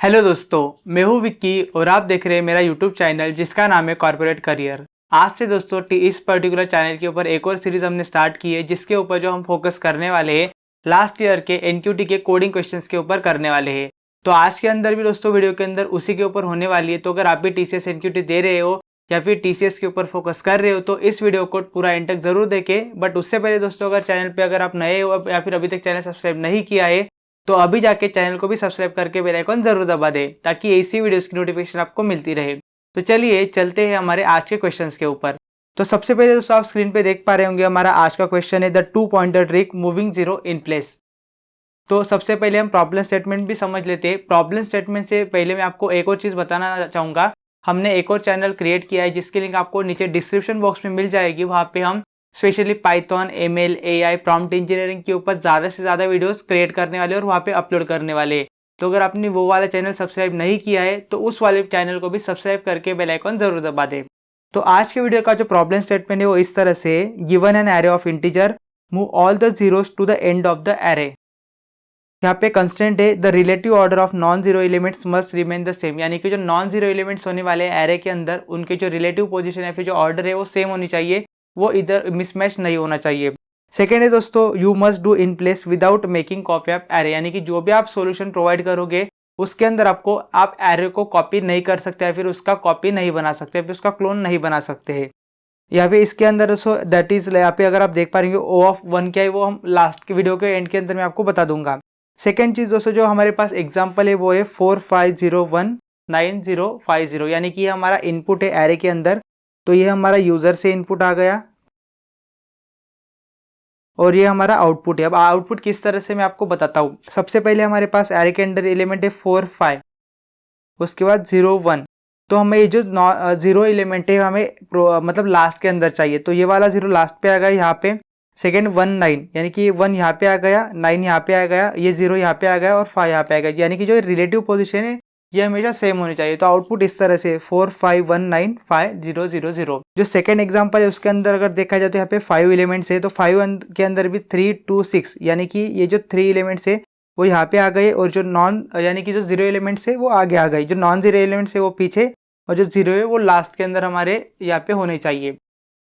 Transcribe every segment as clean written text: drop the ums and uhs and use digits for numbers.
Hello दोस्तों, मैं हूं विक्की और आप देख रहे हैं मेरा यूट्यूब चैनल जिसका नाम है कॉर्पोरेट करियर। आज से दोस्तों इस पर्टिकुलर चैनल के ऊपर एक और सीरीज हमने स्टार्ट की है जिसके ऊपर जो हम फोकस करने वाले हैं लास्ट ईयर के एनक्यूटी के कोडिंग क्वेश्चंस के ऊपर करने वाले हैं। तो आज के अंदर भी दोस्तों वीडियो के अंदर उसी के ऊपर होने वाली है। तो अगर आप भी टीसीएस एनक्यूटी दे रहे हो या फिर टीसीएस के ऊपर फोकस कर रहे हो तो इस वीडियो को पूरा एंड तक जरूर देखें। बट उससे पहले दोस्तों अगर चैनल पे अगर आप नए हो या फिर अभी तक चैनल सब्सक्राइब नहीं किया है तो अभी जाके चैनल को भी सब्सक्राइब करके बेल आइकन जरूर दबा दें ताकि ऐसी वीडियोस की नोटिफिकेशन आपको मिलती रहे। तो चलिए चलते हैं हमारे आज के क्वेश्चंस के ऊपर। तो सबसे पहले दोस्तों आप स्क्रीन पे देख पा रहे होंगे हमारा आज का क्वेश्चन है the 2 pointer trick moving zero in place. तो सबसे पहले हम प्रॉब्लम स्टेटमेंट भी समझ लेते हैं। प्रॉब्लम स्टेटमेंट से पहले मैं आपको एक और चीज बताना चाहूंगा। हमने एक और चैनल क्रिएट किया है जिसकी लिंक आपको नीचे डिस्क्रिप्शन बॉक्स में मिल जाएगी। वहां पे हम specially Python, ML, AI, prompt engineering के ऊपर ज़्यादा से ज़्यादा वीडियोस क्रिएट करने वाले और वहाँ पे अपलोड करने वाले। तो अगर आपने वो वाला चैनल सब्सक्राइब नहीं किया है तो उस वाले चैनल को भी सब्सक्राइब करके बेल आइकन जरूर दबा दें। तो आज के वीडियो का जो प्रॉब्लम स्टेटमेंट है वो इस तरह से, given an array of integer, move all the zeros to the end of the array. यहाँ पे कंस्टेंट है the relative order of non zero elements must remain the same, यानी कि जो नॉन जीरो एलिमेंट्स होने वाले एरे के अंदर उनके जो रिलेटिव पोजीशन या फिर जो ऑर्डर है वो सेम होनी चाहिए, वो इधर मिसमैच नहीं होना चाहिए। सेकेंड है दोस्तों, you must do in place without making copy of array, यानी कि जो भी आप सॉल्यूशन प्रोवाइड करोगे उसके अंदर आप एरे को कॉपी नहीं कर सकते या फिर उसका कॉपी नहीं बना सकते या फिर उसका क्लोन नहीं बना सकते हैं। यहाँ पे इसके अंदर दोस्तों दैट इज, यहाँ पे अगर आप देख पा रहे ओ ऑफ 1 क्या है वो हम लास्ट की वीडियो के एंड के अंदर मैं आपको बता दूंगा। सेकेंड चीज दोस्तों जो हमारे पास एग्जाम्पल है वो है 45019050, यानी कि ये हमारा इनपुट है एरे के अंदर। तो ये हमारा यूजर से इनपुट आ गया और ये हमारा आउटपुट है। अब आउटपुट किस तरह से मैं आपको बताता हूँ। सबसे पहले हमारे पास एरे के अंदर एलिमेंट है 4 5, उसके बाद 0 1। तो हमें ये जो 0 एलिमेंट है हमें मतलब लास्ट के अंदर चाहिए, तो ये वाला 0 लास्ट पे आ गया यहाँ पे। सेकेंड 1 9, यानी कि 1 यहाँ पे आ गया, 9 यहाँ पे आ गया, ये 0 यहाँ पे आ गया और 5 यहाँ पे आ गया, यानी कि जो रिलेटिव पोजीशन है ये हमेशा सेम होनी चाहिए। तो आउटपुट इस तरह से 4 5 1 9 5 0 0 0। जो सेकंड एग्जांपल है उसके अंदर अगर देखा जाए तो यहाँ पे 5 एलिमेंट्स है, तो 5 के अंदर भी 3 2 6, यानी कि ये जो 3 एलिमेंट्स है वो यहाँ पे आ गए और जो नॉन यानी कि जो 0 एलिमेंट्स है वो आगे आ गई, जो नॉन 0 एलिमेंट्स है वो पीछे और जो 0 है वो लास्ट के अंदर हमारे यहाँ पे होने चाहिए।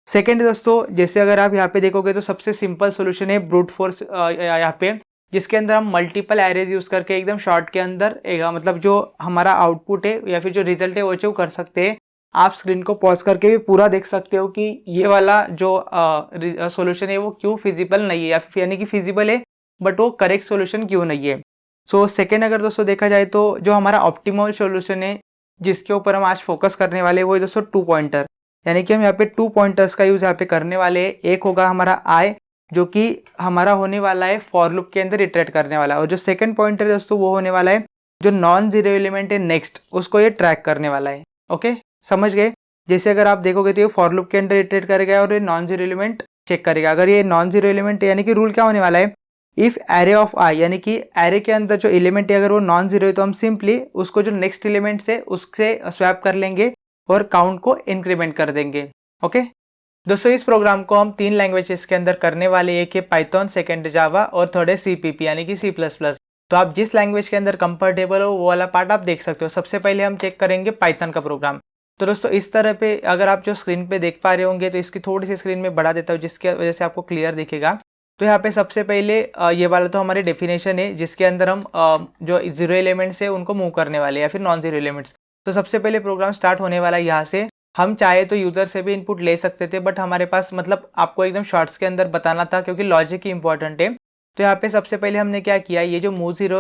सेकेंड दोस्तों, जैसे अगर आप यहाँ पे देखोगे तो सबसे सिंपल सोल्यूशन है ब्रूट फोर्स यहाँ पे, जिसके अंदर हम मल्टीपल एरेज यूज करके एकदम शॉर्ट के अंदर मतलब जो हमारा आउटपुट है या फिर जो रिजल्ट है वो अचीव कर सकते हैं। आप स्क्रीन को पॉज करके भी पूरा देख सकते हो कि ये वाला जो सॉल्यूशन है वो क्यों फिजिबल नहीं है, या फिर यानी कि फिजिबल है बट वो करेक्ट सॉल्यूशन क्यों नहीं है। सो सेकेंड अगर दोस्तों देखा जाए तो जो हमारा ऑप्टिमल सॉल्यूशन है जिसके ऊपर हम आज फोकस करने वाले वो है दोस्तों 2 पॉइंटर, यानी कि हम यहाँ पे 2 पॉइंटर्स का यूज यहाँ पे करने वाले हैं। एक होगा हमारा आई जो कि हमारा होने वाला है फॉर लूप के अंदर इटरेट करने वाला है, और जो सेकंड पॉइंटर है दोस्तों वो होने वाला है जो नॉन जीरो एलिमेंट है नेक्स्ट, उसको ये ट्रैक करने वाला है। ओके, समझ गए। जैसे अगर आप देखोगे तो ये फॉर लूप के अंदर इटरेट करेगा और ये नॉन जीरो एलिमेंट चेक करेगा। अगर ये नॉन जीरो एलिमेंट है यानी कि रूल क्या होने वाला है, इफ एरे ऑफ आई, यानी कि एरे के अंदर जो एलिमेंट है अगर वो नॉन जीरो है तो हम सिंपली उसको जो नेक्स्ट एलिमेंट है उससे स्वैप कर लेंगे और काउंट को इंक्रीमेंट कर देंगे। ओके दोस्तों, इस प्रोग्राम को हम 3 लैंग्वेजेस के अंदर करने वाले, एक है पाइथन, सेकंड जावा और थर्ड है सीपीपी यानी कि सी प्लस प्लस। तो आप जिस लैंग्वेज के अंदर कंफर्टेबल हो वो वाला पार्ट आप देख सकते हो। सबसे पहले हम चेक करेंगे पाइथन का प्रोग्राम। तो दोस्तों इस तरह पे अगर आप जो स्क्रीन पे देख पा रहे होंगे तो इसकी थोड़ी सी स्क्रीन में बढ़ा देता हूँ जिसकी वजह से आपको क्लियर दिखेगा। तो यहाँ पे सबसे पहले ये वाला तो हमारी डेफिनेशन है जिसके अंदर हम जो 0 एलिमेंट्स है उनको मूव करने वाले या फिर नॉन जीरो एलिमेंट्स। तो सबसे पहले प्रोग्राम स्टार्ट होने वाला है यहाँ से। हम चाहे तो यूजर से भी इनपुट ले सकते थे बट हमारे पास मतलब आपको एकदम शॉर्ट्स के अंदर बताना था क्योंकि लॉजिक ही इंपॉर्टेंट है। तो यहाँ पे सबसे पहले हमने क्या किया, ये जो मूव जीरो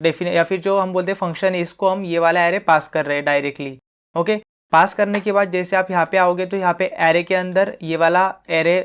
डेफिनेट या फिर जो हम बोलते हैं फंक्शन है इसको हम ये वाला एरे पास कर रहे हैं डायरेक्टली। ओके, पास करने के बाद जैसे आप यहाँ पे आओगे तो यहाँ पे एरे के अंदर ये वाला एरे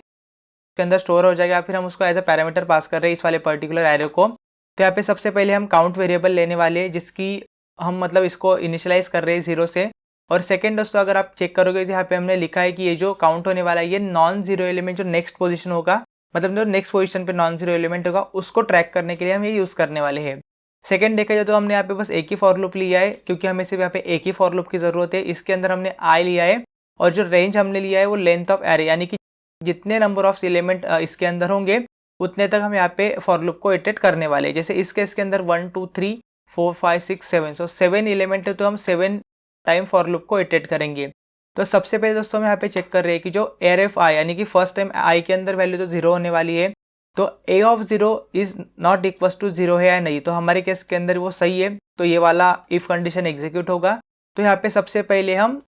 के अंदर स्टोर हो जाएगा, फिर हम उसको एज अ पैरामीटर पास कर रहे हैं इस वाले पर्टिकुलर एरे को। तो यहाँ पे सबसे पहले हम काउंट वेरिएबल लेने वाले हैं जिसकी हम मतलब इसको इनिशियलाइज कर रहे हैं 0 से। और सेकंड दोस्तों अगर आप चेक करोगे तो यहाँ पे हमने लिखा है कि ये जो काउंट होने वाला है ये नॉन जीरो एलिमेंट जो नेक्स्ट पोजीशन होगा, मतलब जो नेक्स्ट पोजीशन पे नॉन जीरो एलिमेंट होगा उसको ट्रैक करने के लिए हम ये यूज करने वाले हैं। सेकंड देखा जाए तो हमने यहाँ पे बस एक ही फॉर लूप लिया है क्योंकि हमें सिर्फ यहाँ पे एक ही फॉर लूप की जरूरत है। इसके अंदर हमने आई लिया है और जो रेंज हमने लिया है वो लेंथ ऑफ एरे, यानी कि जितने नंबर ऑफ एलिमेंट इसके अंदर होंगे उतने तक हम यहाँ पे फॉर लूप को इटरेट करने वाले हैं। जैसे इस केस के अंदर 1 2 3 4 5 6 7, सो 7 एलिमेंट है तो हम 7 टाइम फॉर लूप को इटरेट करेंगे। तो सबसे पहले दोस्तों हम यहाँ पे चेक कर रहे हैं कि जो array i यानी कि फर्स्ट टाइम i के अंदर वैल्यू तो 0 होने वाली है, तो a of 0 is not equal to 0 है या नहीं, तो हमारे केस के अंदर वो सही है, तो ये वाला इफ कंडीशन एग्जीक्यूट होगा। तो यहाँ पे सबसे पहले हम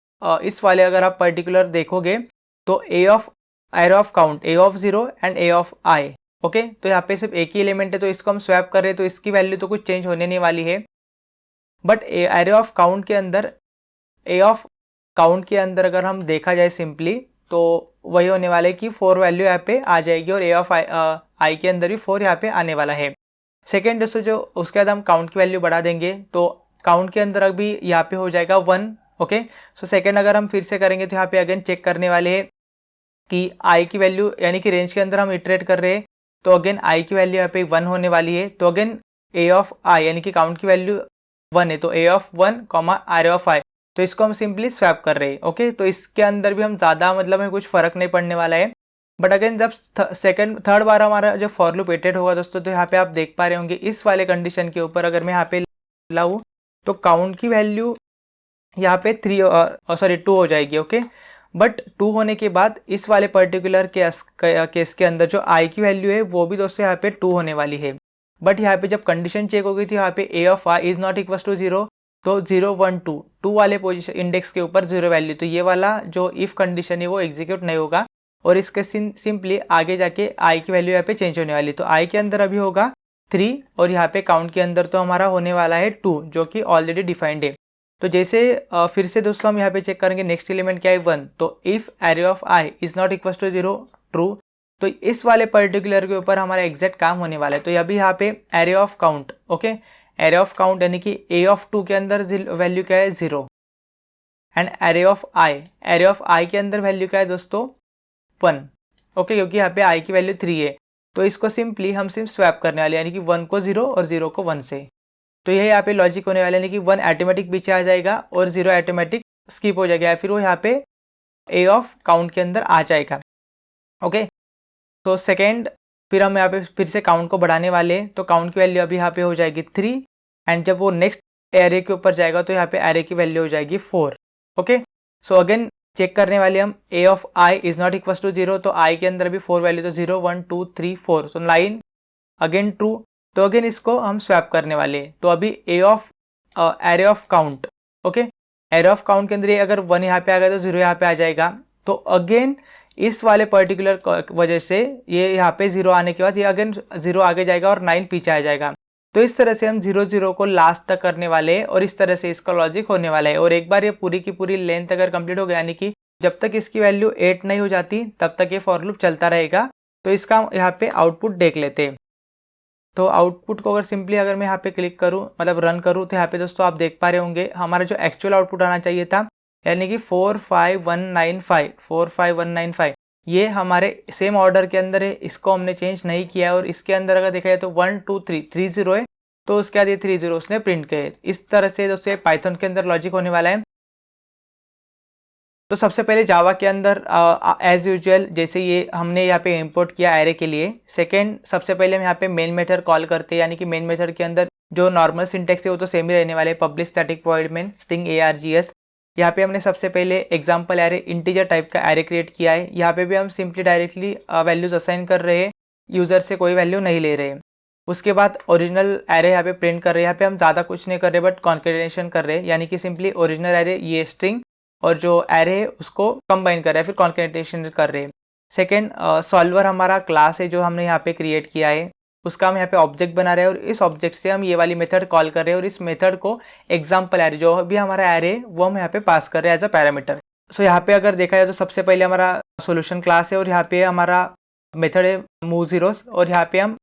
इस वाले अगर आप पर्टिकुलर देखोगे तो array of count a of 0 and a of i, okay. तो यहाँ पे सिर्फ एक ही एलिमेंट है तो इसको हम स्वैप कर रहे हैं, तो इसकी वैल्यू तो कुछ चेंज होने नहीं वाली है। बट array ऑफ काउंट के अंदर a ऑफ काउंट के अंदर अगर हम देखा जाए सिंपली तो वही होने वाला है कि 4 वैल्यू यहाँ पे आ जाएगी और a ऑफ i के अंदर भी 4 यहाँ पे आने वाला है। सेकेंड दोस्तों जो उसके बाद हम काउंट की वैल्यू बढ़ा देंगे तो काउंट के अंदर अभी यहाँ पे हो जाएगा 1, ओके। सो सेकेंड अगर हम फिर से करेंगे तो यहाँ पे अगेन चेक करने वाले हैं कि i की वैल्यू यानी कि रेंज के अंदर हम इटरेट कर रहे हैं, तो अगेन i की वैल्यू यहाँ पे 1 होने वाली है, तो अगेन a ऑफ i यानी कि काउंट की वैल्यू 1 है, तो a of 1 array of i, तो इसको हम सिंपली स्वैप कर रहे हैं, ओके। तो इसके अंदर भी हम ज़्यादा मतलब हमें कुछ फर्क नहीं पड़ने वाला है। बट अगेन जब थर्ड बार हमारा जब फॉर लूप इटरेट होगा दोस्तों, तो यहाँ पे आप देख पा रहे होंगे इस वाले कंडीशन के ऊपर अगर मैं यहाँ पे लाऊँ तो काउंट की वैल्यू यहाँ पे 2 हो जाएगी, ओके। बट 2 होने के बाद इस वाले पर्टिकुलर केस के अंदर जो i की वैल्यू है वो भी दोस्तों यहाँ पे 2 होने वाली है। बट यहाँ पे जब कंडीशन चेक हो गई थी यहाँ पे a of i is not equal to 0, तो 0 1 2 वाले पोजीशन इंडेक्स के ऊपर 0 वैल्यू, तो ये वाला जो इफ कंडीशन है वो एग्जीक्यूट नहीं होगा और इसके सिंपली आगे जाके i की वैल्यू यहाँ पे चेंज होने वाली। तो i के अंदर अभी होगा 3 और यहाँ पे काउंट के अंदर तो हमारा होने वाला है 2 जो कि ऑलरेडी डिफाइंड है। तो जैसे फिर से दोस्तों हम यहाँ पे चेक करेंगे नेक्स्ट एलिमेंट क्या है 1, तो if array of i is not equal to 0 true, तो इस वाले पर्टिकुलर के ऊपर हमारा एग्जैक्ट काम होने वाला है। तो अभी यहाँ पे array of count, okay, array of count यानी कि a ऑफ 2 के अंदर वैल्यू क्या है 0 एंड array ऑफ i के अंदर वैल्यू क्या है दोस्तों 1, ओके, क्योंकि यहाँ पे i की वैल्यू 3 है, तो इसको सिंपली हम सिर्फ स्वैप करने वाले यानी कि 1 को 0 और 0 को 1 से। तो यही यहाँ पे लॉजिक होने वाला है कि 1 ऑटोमेटिक पीछे आ जाएगा और 0 ऑटोमेटिक स्किप हो जाएगा या फिर वो यहाँ पे a ऑफ काउंट के अंदर आ जाएगा, ओके। तो सेकेंड फिर हम यहाँ पे फिर से काउंट को बढ़ाने वाले हैं, तो काउंट की वैल्यू अभी यहाँ पे हो जाएगी 3 एंड जब वो नेक्स्ट एरे के ऊपर जाएगा तो यहाँ पे एरे की वैल्यू हो जाएगी 4, ओके। सो अगेन चेक करने वाले हम a of i is not equal to 0, तो i के अंदर भी 4 वैल्यू, तो 0 1 2 3 4, तो 9 अगेन ट्रू, तो अगेन इसको हम स्वैप करने वाले हैं। तो अभी a of array of count, okay, array of count के अंदर ये अगर 1 यहाँ पे आ गया तो 0 यहाँ पे आ जाएगा, तो अगेन इस वाले पर्टिकुलर वजह से ये यहाँ पे 0 आने के बाद ये अगेन 0 आगे जाएगा और 9 पीछे आ जाएगा। तो इस तरह से हम 0 0 को लास्ट तक करने वाले हैं और इस तरह से इसका लॉजिक होने वाला है। और एक बार ये पूरी की पूरी लेंथ अगर कंप्लीट हो गया यानी कि जब तक इसकी वैल्यू 8 नहीं हो जाती तब तक ये फॉर लूप चलता रहेगा। तो इसका यहाँ पे आउटपुट देख लेते हैं। तो आउटपुट को अगर सिंपली अगर मैं यहाँ पे क्लिक करूँ मतलब रन करूँ तो यहाँ पे दोस्तों आप देख पा रहे होंगे हमारा जो एक्चुअल आउटपुट आना चाहिए था यानी कि 45195 ये हमारे सेम ऑर्डर के अंदर है, इसको हमने चेंज नहीं किया है। और इसके अंदर अगर देखा जाए तो 1 2 3 3 0 है, तो उसके बाद ये 3 0 उसने प्रिंट किए। इस तरह से दोस्तों पाइथन के अंदर लॉजिक होने वाला है। तो सबसे पहले जावा के अंदर एज यूजुअल जैसे ये हमने यहाँ पे इंपोर्ट किया एरे के लिए। सेकंड सबसे पहले हम यहाँ पे मेन मेथड कॉल करते हैं यानी कि मेन मेथड के अंदर जो नॉर्मल सिंटेक्स है वो तो सेम ही रहने वाले, publish static void main string args। यहाँ पे हमने सबसे पहले एग्जाम्पल एरे इंटीजर टाइप का एरे क्रिएट किया है। यहाँ पे भी हम सिंपली डायरेक्टली वैल्यूज असाइन कर रहे हैं, यूजर से कोई वैल्यू नहीं ले रहे हैं। उसके बाद ओरिजिनल एरे यहाँ पे प्रिंट कर रहे हैं। यहाँ पे हम ज़्यादा कुछ नहीं कर रहे बट कॉन्केटेनेशन कर रहे हैं यानी कि सिंपली ओरिजिनल एरे ये स्ट्रिंग और जो एरे है उसको कंबाइन कर रहे हैं, फिर कॉन्केटेनेशन कर रहे हैं। सेकेंड सॉल्वर हमारा क्लास है जो हमने यहाँ पे क्रिएट किया है, उसका हम यहाँ पे ऑब्जेक्ट बना रहे हैं और इस ऑब्जेक्ट से हम ये वाली मेथड कॉल कर रहे हैं और इस मेथड को एग्जाम्पल एरे जो भी हमारा एरे है वो हम यहाँ पे पास कर रहे हैं एज अ पैरामीटर। सो यहाँ पे अगर देखा जाए तो सबसे पहले हमारा सोल्यूशन क्लास है और यहाँ पे हमारा मेथड है मूव जीरोस और यहाँ पे हम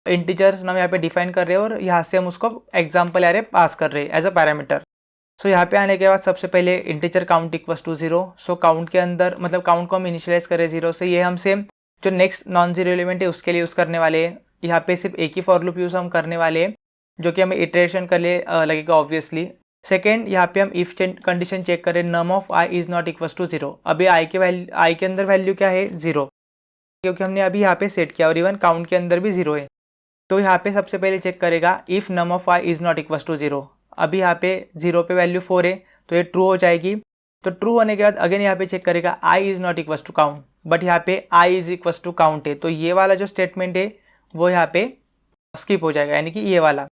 इंटीजर्स नाम यहाँ पे डिफाइन कर रहे हैं और यहाँ से हम उसको एग्जाम्पल एरे पास कर रहे हैं एज अ पैरामीटर। सो यहाँ पे आने के बाद सबसे पहले integer count equals to 0। So count के अंदर मतलब काउंट को हम इनिशियलाइज कर रहे हैं 0 से, ये हम सेम जो नेक्स्ट नॉन जीरो एलिमेंट है उसके लिए यूज़ करने वाले हैं। यहाँ पे सिर्फ एक ही फॉर लूप यूज़ हम करने वाले हैं जो कि हमें इटरेशन कर ले लगेगा ऑब्वियसली। सेकेंड यहाँ पे हम इफ कंडीशन चेक करें num of i is not equals to 0। अभी i के अंदर वैल्यू क्या है 0 क्योंकि हमने अभी यहाँ पे सेट किया और इवन काउंट के अंदर भी 0 है। तो यहाँ पे सबसे पहले चेक करेगा if num of i is not equal to 0। अभी यहाँ पे 0 पे वैल्यू 4 है तो ये ट्रू हो जाएगी। तो ट्रू होने के बाद अगेन यहाँ पे चेक करेगा i is not equal to count, but यहाँ पे i is equal to count है, तो ये वाला जो स्टेटमेंट है वो यहाँ पे स्किप हो जाएगा, यानी कि ये वाला।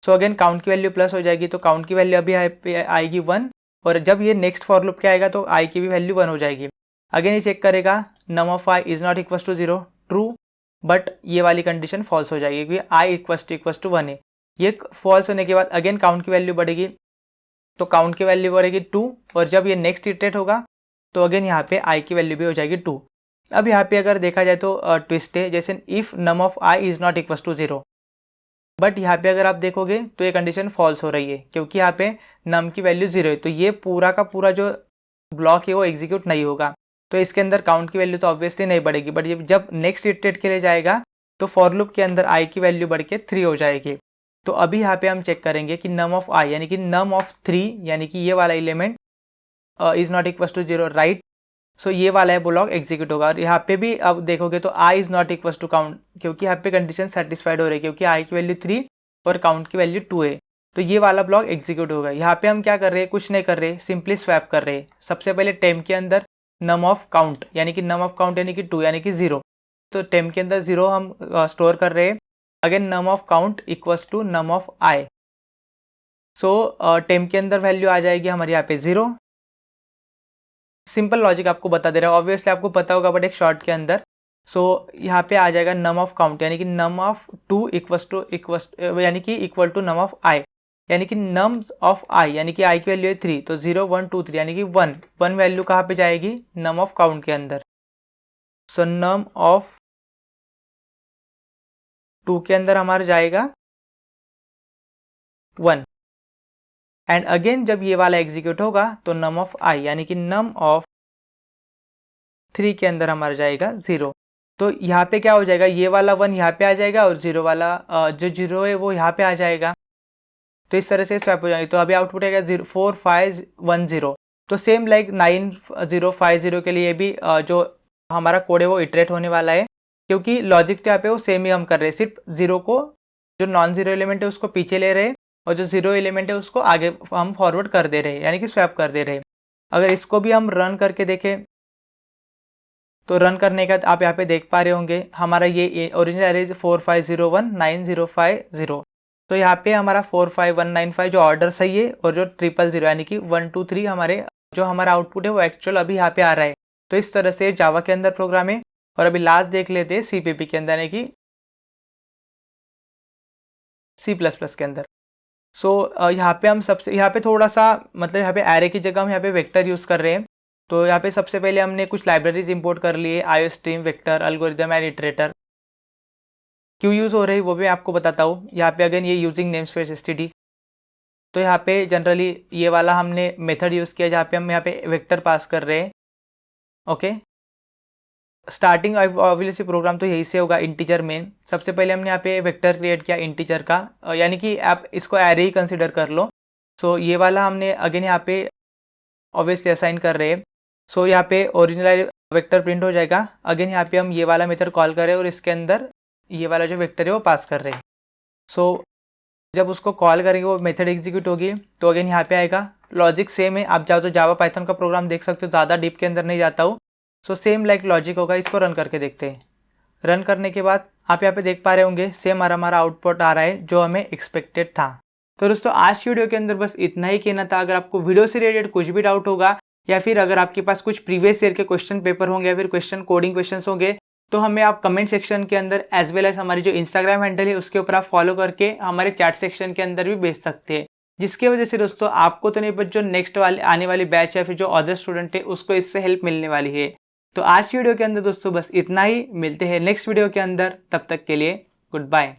सो अगेन काउंट की वैल्यू प्लस हो जाएगी, तो काउंट की वैल्यू अभी यहाँ पे आएगी 1, और जब ये नेक्स्ट फॉर लूप के आएगा तो आई की भी वैल्यू 1 हो जाएगी। अगेन ये चेक करेगा num of i is not equal to 0, true, but ये वाली कंडीशन फॉल्स हो जाएगी क्योंकि आई इक्वल टू 1 है। ये फॉल्स होने के बाद अगेन काउंट की वैल्यू बढ़ेगी, तो काउंट की वैल्यू बढ़ेगी 2, और जब ये नेक्स्ट इटरेट होगा तो अगेन यहाँ पे आई की वैल्यू भी हो जाएगी 2। अब यहाँ पे अगर देखा जाए तो ट्विस्ट है, जैसे if num of i is not equal to 0, but यहाँ पे अगर आप देखोगे तो ये कंडीशन फॉल्स हो रही है क्योंकि यहाँ पे नम की वैल्यू 0 है, तो ये पूरा का पूरा जो ब्लॉक है वो एग्जीक्यूट नहीं होगा। तो इसके अंदर काउंट की वैल्यू तो ऑब्वियसली नहीं बढ़ेगी, बट ये जब नेक्स्ट इटरेट के लिए जाएगा तो फॉर लूप के अंदर आई की वैल्यू बढ़ के 3 हो जाएगी। तो अभी यहाँ पे हम चेक करेंगे कि नम ऑफ आई यानी कि नम ऑफ 3 यानी कि ये वाला element is not equal to 0, right. So ये वाला है ब्लॉक एग्जीक्यूट होगा। और यहाँ पे भी अब देखोगे तो i is not equal to count, क्योंकि यहाँ पे कंडीशन सेटिस्फाइड हो रही है क्योंकि आई की वैल्यू 3 और काउंट की वैल्यू 2 है, तो ये वाला ब्लॉक एग्जीक्यूट होगा। यहाँ पे हम क्या कर रहे हैं, कुछ नहीं कर रहे, सिंपली स्वैप कर रहे हैं। सबसे पहले टेम के अंदर नम ऑफ काउंट यानी कि नम ऑफ काउंट यानी कि 2 यानी कि 0, तो टेम के अंदर 0 हम स्टोर कर रहे हैं। Again num of count equals to num of i, so temp के अंदर वैल्यू आ जाएगी हमारे यहाँ पे 0। सिंपल लॉजिक आपको बता दे रहा है, ऑब्वियसली आपको पता होगा बट एक शॉर्ट के अंदर। सो यहाँ पे आ जाएगा नम ऑफ काउंट यानी कि नम ऑफ 2 इक्वल यानी कि इक्वल टू नम ऑफ आई, यानी कि नम्स ऑफ आई यानी कि आई की वैल्यू है 3, तो 0 1 2 3 यानी कि 1 वैल्यू कहाँ पे जाएगी, नम ऑफ काउंट के अंदर। सो नम ऑफ 2 के अंदर हमारा जाएगा 1, एंड अगेन जब ये वाला एग्जीक्यूट होगा तो नम ऑफ आई यानी कि नम ऑफ 3 के अंदर हमारा जाएगा 0। तो यहाँ पे क्या हो जाएगा, ये वाला 1 यहाँ पे आ जाएगा और 0 वाला जो 0 है वो यहाँ पे आ जाएगा। तो इस तरह से स्वैप हो जाएगी। तो अभी आउटपुट आएगा 4 5 1 0। तो सेम लाइक 9 0 5 0 के लिए भी जो हमारा कोड है वो इटरेट होने वाला है, क्योंकि लॉजिक तो यहाँ पे वो सेम ही हम कर रहे हैं, सिर्फ 0 को जो नॉन जीरो एलिमेंट है उसको पीछे ले रहे हैं और जो 0 एलिमेंट है उसको आगे हम फॉरवर्ड कर दे रहे हैं, यानी कि स्वैप कर दे रहे हैं। अगर इसको भी हम रन करके देखें तो रन करने के बाद आप यहाँ पे देख पा रहे होंगे हमारा ये ओरिजिनल एरे 4501 9050। तो यहाँ पे हमारा 45195 जो ऑर्डर सही है और जो 000 यानी कि 1 2 3 हमारे जो हमारा आउटपुट है वो एक्चुअल अभी यहाँ पे आ रहा है। तो इस तरह से जावा के अंदर प्रोग्राम है। और अभी लास्ट देख लेते हैं CPP के अंदर, यानी कि C++ के अंदर। सो यहाँ पे हम यहाँ पे थोड़ा सा मतलब यहाँ पे एरे की जगह हम यहाँ पे वेक्टर यूज़ कर रहे हैं। तो यहाँ पे सबसे पहले हमने कुछ लाइब्रेरीज इंपोर्ट कर लिए, IOStream, vector, algorithm and iterator. क्यों यूज़ हो रही है वो भी आपको बताता हूँ। यहाँ पे अगेन ये यूजिंग नेम स्पेस std। तो यहाँ पे जनरली ये वाला हमने मेथड यूज़ किया जहाँ पे हम यहाँ पे वेक्टर पास कर रहे हैं। ओके, स्टार्टिंग ऑब्वियसली प्रोग्राम तो यही से होगा, इंटीजर मेन। सबसे पहले हमने यहाँ पे वेक्टर क्रिएट किया इंटीजर का, यानी कि आप इसको एरे ही कंसिडर कर लो। सो ये वाला हमने अगेन यहाँ पे ऑब्वियसली असाइन कर रहे हैं। सो यहाँ पे ओरिजिनल वेक्टर प्रिंट हो जाएगा। अगेन यहाँ पे हम ये वाला मेथड कॉल कर रहे हैं और इसके अंदर ये वाला जो वेक्टर है वो पास कर रहे हैं। सो जब उसको कॉल करेंगे वो मेथड एग्जीक्यूट होगी तो अगेन यहाँ पे आएगा। लॉजिक सेम है, आप चाहो तो जावा पाइथन का प्रोग्राम देख सकते हो, ज़्यादा डीप के अंदर नहीं जाता हूँ। सो सेम लाइक लॉजिक होगा। इसको रन करके देखते हैं। रन करने के बाद आप यहाँ पे देख पा रहे होंगे सेम हमारा आउटपुट आ रहा है जो हमें एक्सपेक्टेड था। तो दोस्तों आज की वीडियो के अंदर बस इतना ही कहना था। अगर आपको वीडियो से रिलेटेड कुछ भी डाउट होगा या फिर अगर आपके पास कुछ प्रीवियस ईयर के क्वेश्चन पेपर होंगे या फिर क्वेश्चन कोडिंग क्वेश्चन होंगे तो हमें आप कमेंट सेक्शन के अंदर एज वेल एज हमारी जो इंस्टाग्राम हैंडल है उसके ऊपर आप फॉलो करके हमारे चैट सेक्शन के अंदर भी भेज सकते हैं, जिसकी वजह से दोस्तों आपको तो नहीं बट जो नेक्स्ट वाले आने वाली बैच या फिर जो अदर स्टूडेंट है उसको इससे हेल्प मिलने वाली है। तो आज की वीडियो के अंदर दोस्तों बस इतना ही। मिलते हैं नेक्स्ट वीडियो के अंदर, तब तक के लिए गुड बाय।